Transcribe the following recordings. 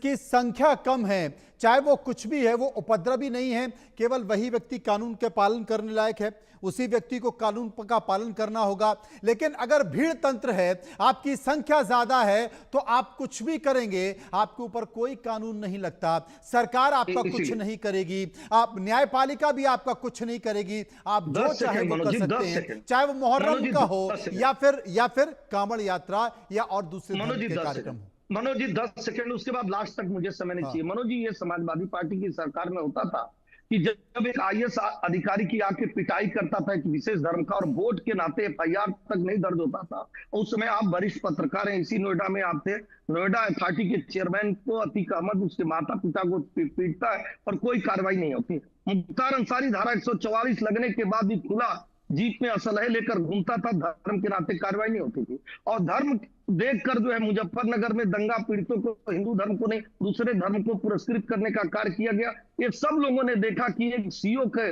जिसकी संख्या कम है, चाहे वो कुछ भी है, वो उपद्रवी नहीं है, केवल वही व्यक्ति कानून के पालन करने लायक है, उसी व्यक्ति को कानून का पालन करना होगा। लेकिन अगर भीड़ तंत्र है, आपकी संख्या ज्यादा है, तो आप कुछ भी करेंगे, आपके ऊपर कोई कानून नहीं लगता, सरकार आपका कुछ नहीं करेगी, आप न्यायपालिका भी आपका कुछ नहीं करेगी, आप जो चाहे वो कर सकते हैं, चाहे वो मुहर्रम का हो या फिर कांवड़ यात्रा या और दूसरे धर्म के कार्यक्रम हो। मनोज जी 10 सेकंड, उसके बाद लास्ट तक मुझे समय नहीं चाहिए। मनोज जी, ये समाजवादी पार्टी की सरकार में होता था कि जब एक आईएएस अधिकारी की आके पिटाई करता था एक विशेष धर्म का और वोट के नाते एफआईआर तक नहीं दर्ज होता था, उस समय आप वरिष्ठ पत्रकार हैं, इसी नोएडा में आप थे। नोएडा अथॉरिटी के चेयरमैन को अतीक अहमद उसके माता पिता को पीटता है और कोई कार्रवाई नहीं होती। मुख्तार अंसारी धारा 144 लगने के बाद भी खुला जीप में असलहे लेकर घूमता था, धर्म के नाते कार्रवाई नहीं होती थी। और धर्म देखकर जो है मुजफ्फरनगर में दंगा पीड़ितों को, हिंदू धर्म को नहीं दूसरे धर्म को पुरस्कृत करने का कार्य किया गया। ये सब लोगों ने देखा कि एक सीओ के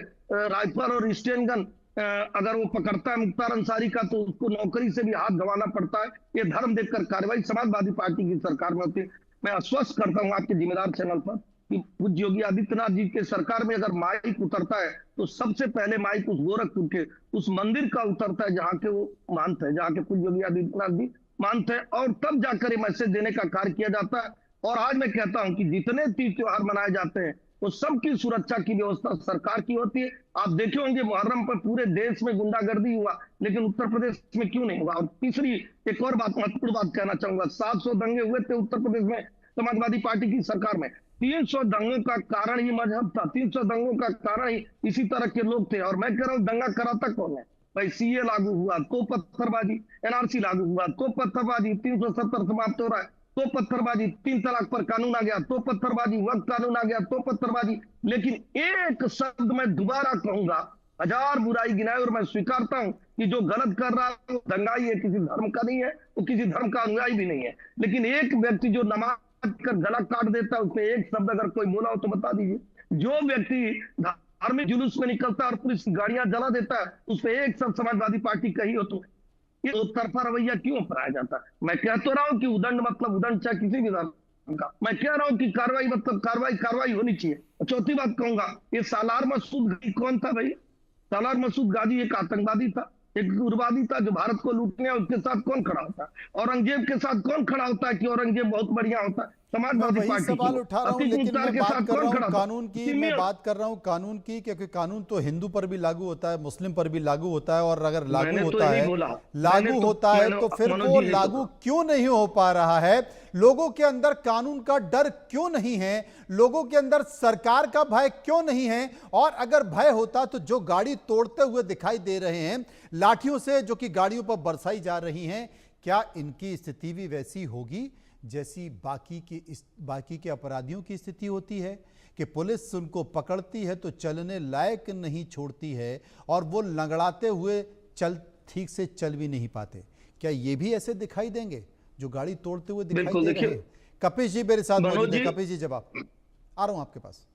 राइफल और स्टेन गन अगर वो पकड़ता है मुख्तार अंसारी का, तो उसको नौकरी से भी हाथ गंवाना पड़ता है। ये धर्म देखकर कार्रवाई समाजवादी पार्टी की सरकार में होती है। मैं आश्वस्त करता हूँ आपके जिम्मेदार चैनल पर कि पूज्य योगी आदित्यनाथ जी के सरकार में अगर माइक उतरता है तो सबसे पहले माइक उस गोरखपुर के उस मंदिर का उतरता है जहां के वो मानते हैं, जहां के पूज्य योगी आदित्यनाथ जी मानते हैं, और तब जाकर ये मैसेज देने का कार्य किया जाता है। और आज मैं कहता हूं कि जितने तीज त्योहार मनाए जाते हैं वो सबकी सुरक्षा की व्यवस्था सरकार की होती है। आप देखे होंगे मुहर्रम पर पूरे देश में गुंडागर्दी हुआ, लेकिन उत्तर प्रदेश में क्यों नहीं हुआ? और तीसरी एक और बात, महत्वपूर्ण बात कहना चाहूंगा, 700 दंगे हुए थे उत्तर प्रदेश में समाजवादी पार्टी की सरकार में। 300 दंगों का कारण ही मजहब था, 300 दंगों का कारण ही इसी तरह के लोग थे। और मैं कह रहा हूं दंगा कराता कौन है भाई? सीए लागू हुआ तो पत्थरबाजी, एनआरसी लागू हुआ तो पत्थरबाजी, 370 समाप्त हो रहा है तो पत्थरबाजी, 3 तलाक पर कानून आ गया तो पत्थरबाजी, वक्त कानून आ गया तो पत्थरबाजी। लेकिन एक शब्द मैं दोबारा कहूंगा, हजार बुराई गिनाए और मैं स्वीकारता हूं कि जो गलत कर रहा है वो दंगाई है, किसी धर्म का नहीं है, वो किसी धर्म का अनुयायी भी नहीं है। लेकिन एक व्यक्ति जो नमाज कर गला काट देता है, उसमें एक शब्द अगर कोई बोला हो तो बता दीजिए। जो व्यक्ति धार्मिक जुलूस में निकलता है और पुलिस गाड़ियां जला देता है, उस पर एक शब्द समाजवादी पार्टी कही हो तो ये दो तरफा रवैया क्यों अपनाया जाता है? मैं कह तो रहा हूं कि उदंड मतलब उदंड, चाहे किसी भी धर्म का। मैं कह रहा हूं कि कार्रवाई मतलब कार्रवाई होनी चाहिए। चौथी बात कहूंगा, ये सालार मसूद गाजी कौन था भाई? सालार मसूद गाजी एक आतंकवादी था, एक उग्रवादी था जो भारत को लूटने, उसके साथ कौन खड़ा होता है? औरंगजेब के साथ कौन खड़ा होता है कि औरंगजेब बहुत बढ़िया होता है? मैं समाजवादी वही पार्टी सवाल उठा रहा हूं, लेकिन मैं बात कर रहा हूं कानून की, मैं बात कर रहा हूं कानून की, क्योंकि कानून तो हिंदू पर भी लागू होता है, मुस्लिम पर भी लागू होता है, और अगर लागू होता है तो फिर वो लागू क्यों नहीं हो पा रहा है? लोगों के अंदर कानून का डर क्यों नहीं है? लोगों के अंदर सरकार का भय क्यों नहीं है? और अगर भय होता तो जो गाड़ी तोड़ते हुए दिखाई दे रहे हैं, लाठियों से जो कि गाड़ियों पर बरसाई जा रही हैं, क्या इनकी स्थिति भी वैसी होगी जैसी बाकी के अपराधियों की स्थिति होती है कि पुलिस उनको पकड़ती है तो चलने लायक नहीं छोड़ती है और वो लंगड़ाते हुए ठीक से चल भी नहीं पाते? क्या ये भी ऐसे दिखाई देंगे जो गाड़ी तोड़ते हुए दिखाई दे रहे हैं? कपिश जी मेरे साथ मौजूद है। कपिश जी, जवाब आ रहा हूं आपके पास।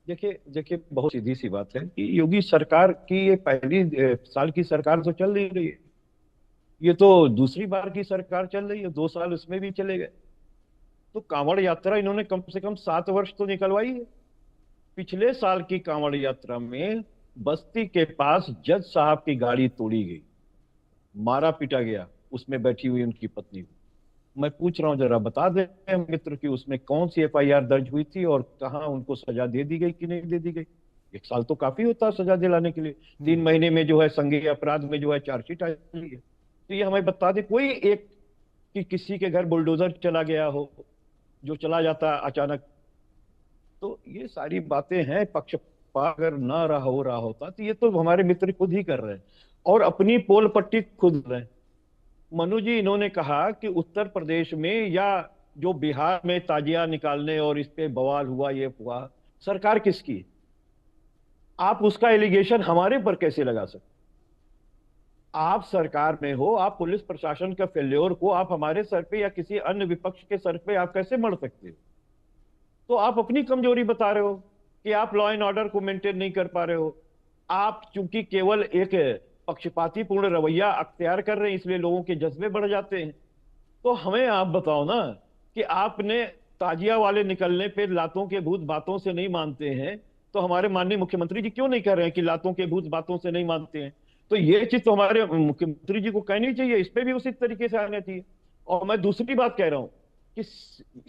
देखिए बहुत सीधी सी बात है कि योगी सरकार की ये पहली साल की सरकार तो चल नहीं रही है, ये तो दूसरी बार की सरकार चल रही है, 2 साल उसमें भी चले गए। तो कांवड़ यात्रा इन्होंने कम से कम 7 वर्ष तो निकलवाई है। पिछले साल की कांवड़ यात्रा में बस्ती के पास जज साहब की गाड़ी तोड़ी गई, मारा पीटा गया, उसमें बैठी हुई उनकी पत्नी को। मैं पूछ रहा हूं जरा बता दें मित्र कि उसमें कौन सी एफआईआर दर्ज हुई थी और कहां उनको सजा दे दी गई कि नहीं दे दी गई? 1 साल तो काफी होता है सजा दिलाने के लिए। 3 महीने में जो है संज्ञेय अपराध में जो है चार्जशीट आ रही है। तो ये हमें बता दे कोई एक कि किसी के घर बुलडोजर चला गया हो, जो चला जाता अचानक। तो ये सारी बातें हैं। पक्षपात अगर ना हो रहा होता तो ये तो हमारे मित्र खुद ही कर रहे हैं और अपनी पोल पट्टी खुद रहे हैं। मनु जी, इन्होंने कहा कि उत्तर प्रदेश में या जो बिहार में ताजिया निकालने और इस पे बवाल हुआ, ये हुआ, सरकार किसकी? आप उसका एलिगेशन हमारे पर कैसे लगा सकते? आप सरकार में हो, आप पुलिस प्रशासन का फेल्योर को आप हमारे सर पे या किसी अन्य विपक्ष के सर पे आप कैसे मढ़ सकते हो? तो आप अपनी कमजोरी बता रहे हो कि आप लॉ एंड ऑर्डर को मेंटेन नहीं कर पा रहे हो। आप चूंकि केवल एक पक्षपाती पूर्ण रवैया अख्तियार कर रहे हैं, इसलिए लोगों के जज्बे बढ़ जाते हैं। तो हमें आप बताओ ना कि आपने ताजिया वाले निकलने पे लातों के भूत बातों से नहीं मानते हैं, तो हमारे माननीय मुख्यमंत्री जी क्यों नहीं कह रहे हैं कि लातों के भूत बातों से नहीं मानते हैं? तो ये चीज तो हमारे मुख्यमंत्री जी को कहनी चाहिए, इस पे भी उसी तरीके से आना चाहिए। और मैं दूसरी बात कह रहा हूं कि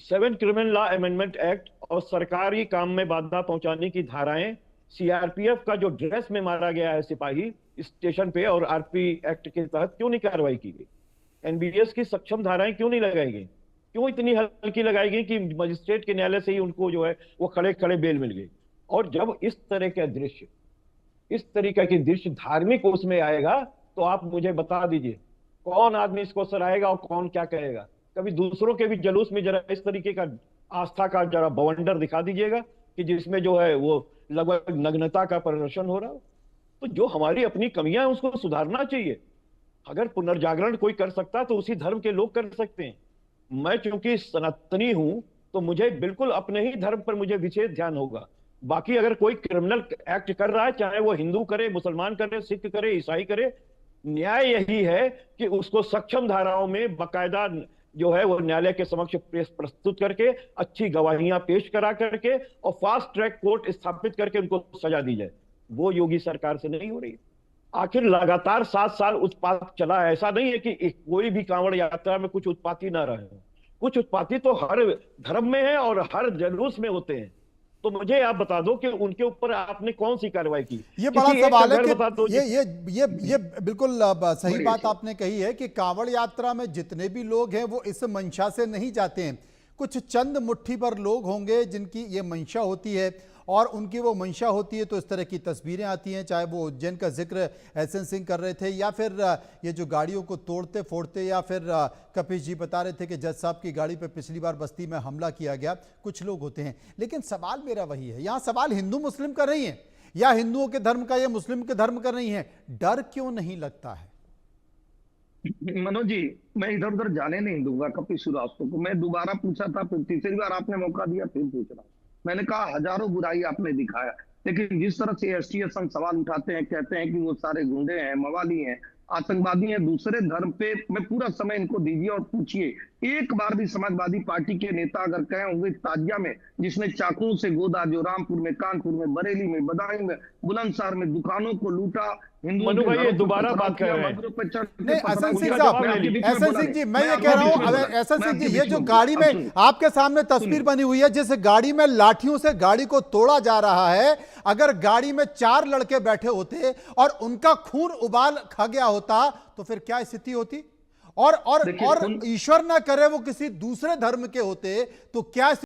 7 क्रिमिनल लॉ अमेंडमेंट एक्ट और सरकारी काम में बाधा पहुंचाने की धाराएं, सीआरपीएफ का जो ड्रेस में मारा गया है सिपाही स्टेशन पे, और आरपी एक्ट के तहत क्यों नहीं कार्रवाई की गई? एनबीएस की सक्षम धाराएं क्यों नहीं लगाई गई? क्यों इतनी हल्की लगाई गई कि मजिस्ट्रेट के न्यायालय से ही उनको जो है वो खड़े खड़े बेल मिल गई? और जब इस तरह के दृश्य, इस तरीके की दृश्य धार्मिक उसमें आएगा, तो आप मुझे बता दीजिए कौन आदमी इसको सराहेगा और कौन क्या कहेगा? कभी दूसरों के भी जुलूस में जरा इस तरीके का आस्था का जरा बवंडर दिखा दीजिएगा कि जिसमें जो है वो लगभग नग्नता का प्रदर्शन हो रहा हो। तो जो हमारी अपनी कमियां हैं उसको सुधारना चाहिए। अगर पुनर्जागरण कोई कर सकता तो उसी धर्म के लोग कर सकते हैं। मैं चूंकि सनातनी हूं तो मुझे बिल्कुल अपने ही धर्म पर मुझे विशेष ध्यान होगा। बाकी अगर कोई क्रिमिनल एक्ट कर रहा है, चाहे वो हिंदू करे, मुसलमान करे, सिख करे, ईसाई करे, न्याय यही है कि उसको सक्षम धाराओं में बकायदा जो है वो न्यायालय के समक्ष प्रस्तुत करके अच्छी गवाहियां पेश करा करके और फास्ट ट्रैक कोर्ट स्थापित करके उनको सजा दी जाए। वो योगी सरकार से नहीं हो रही। आखिर लगातार 7 साल उत्पात चला है। ऐसा नहीं है कि कोई भी कांवड़ यात्रा में कुछ उत्पाती ना रहे हो। कुछ उत्पाती तो हर धर्म में है और हर जुलूस में होते हैं। तो मुझे आप बता दो कि उनके ऊपर आपने कौन सी कार्रवाई की? ये बड़ा सवाल है कि ये बिल्कुल सही बात आपने कही है कि कांवड़ यात्रा में जितने भी लोग हैं वो इस मंशा से नहीं जाते हैं। कुछ चंद मुट्ठी भर लोग होंगे जिनकी ये मंशा होती है और उनकी वो मंशा होती है, तो इस तरह की तस्वीरें आती हैं। चाहे वो उज्जैन का जिक्र एसएन सिंह कर रहे थे, या फिर ये जो गाड़ियों को तोड़ते फोड़ते, या फिर कपिश जी बता रहे थे कि जज साहब की गाड़ी पे पिछली बार बस्ती में हमला किया गया, कुछ लोग होते हैं। लेकिन सवाल मेरा वही है, यहाँ सवाल हिंदू मुस्लिम का नहीं है, या हिंदुओं के धर्म का या मुस्लिम के धर्म का नहीं है। डर क्यों नहीं लगता है? मनोज जी, मैं इधर उधर जाने नहीं दूंगा कपिल श्रीवास्तव को। मैं दोबारा पूछा था, फिर तीसरी बार आपने मौका दिया, फिर पूछ रहा हूं। मैंने कहा हजारों बुराई आपने दिखाया, लेकिन जिस तरह से एसटीएफ संघ सवाल उठाते हैं, कहते हैं कि वो सारे गुंडे हैं, मवाली हैं, आतंकवादी हैं, दूसरे धर्म पे मैं पूरा समय इनको दीजिए और पूछिए, एक बार भी समाजवादी पार्टी के नेता अगर कहे होंगे ताजिया में जिसने चाकुओं से गोदा, जो रामपुर में, कानपुर में, बरेली में, बदायूं में, बुलंदशहर में दुकानों को लूटा, मनु भाई ये दोबारा बात कर रहे हैं। नहीं एसएन सिंह साहब, एसएन सिंह जी मैं ये कह रहा हूं, एसएन सिंह जी ये जो गाड़ी में आपके सामने तस्वीर बनी हुई है, जिस गाड़ी में लाठियों से गाड़ी को तोड़ा जा रहा है, अगर गाड़ी में 4 लड़के बैठे होते और उनका खून उबाल खा गया होता तो फिर क्या स्थिति होती? और ईश्वर ना करे वो किसी दूसरे धर्म के होते तो क्या